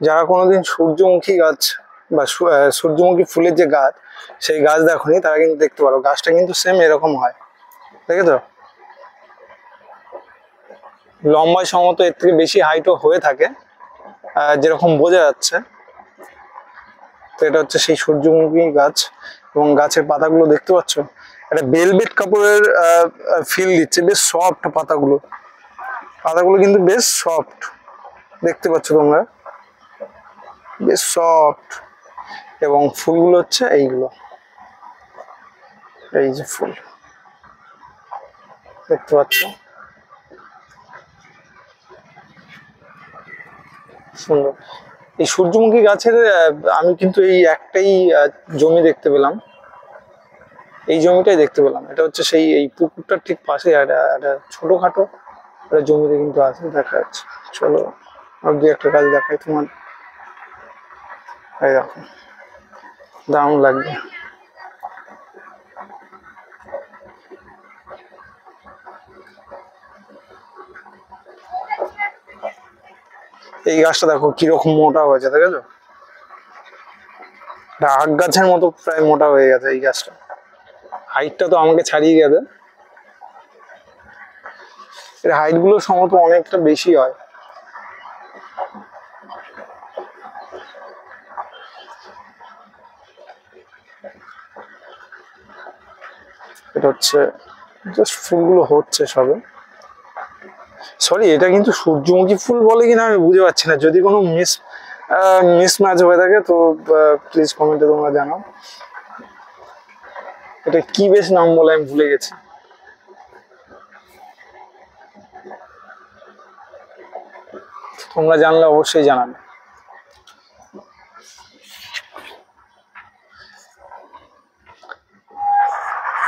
যারা কোনোদিন সূর্যমুখী গাছ বা সূর্যমুখী ফুলের যে গাছ সেই গাছ দেখোনি তারা কিন্তু দেখতে পারো, গাছটা কিন্তু সেম এরকম হয়, দেখেছো? লম্বায় সম্ভবত এর থেকে বেশি হাইটও হয়ে থাকে, যেরকম বোঝা যাচ্ছে। তো এটা হচ্ছে সেই সূর্যমুখী গাছ, এবং গাছের পাতাগুলো দেখতে পাচ্ছ একটা ভেলভেট কাপড়ের ফিল দিচ্ছে, বেশ সফট পাতাগুলো, পাতাগুলো কিন্তু বেশ সফট, দেখতে পাচ্ছ তোমরা, বেশ সফট। এবং ফুলগুলো হচ্ছে এইগুলো, এই যে ফুল দেখতে পাচ্ছ, সুন্দর। এই সূর্যমুখী গাছের আমি কিন্তু এই একটাই জমি দেখতে পেলাম, এই জমিটাই দেখতে পেলাম। এটা হচ্ছে সেই এই পুকুরটার ঠিক পাশে একটা ছোটখাটো একটা জমিতে কিন্তু আছে, দেখা যাচ্ছে। চলো আর দু একটা গাছ দেখাই তোমার, এই দেখো, দারুণ লাগবে। এই গাছটা দেখো কিরকম মোটা হয়েছে, দেখেছো? আগ গাছের মতো প্রায় মোটা হয়ে গেছে এই গাছটা, হাইটটা তো আমাকে ছাড়িয়ে গেছে, এর হাইট গুলো সম্ভবত অনেকটা বেশি হয়। এটা হচ্ছে জাস্ট ফুলগুলো হচ্ছে সবে, সরি এটা কিন্তু সূর্যমুখী ফুল বলে কিনা আমি বুঝতে পারছি না, যদি কোনো মিসম্যাচ হয়ে থাকে তো প্লিজ কমেন্টে তোমরা জানাও এটা কি বেশ নাম বলে আমি ভুলে গেছি। তোমরা জানলে অবশ্যই জানাবে।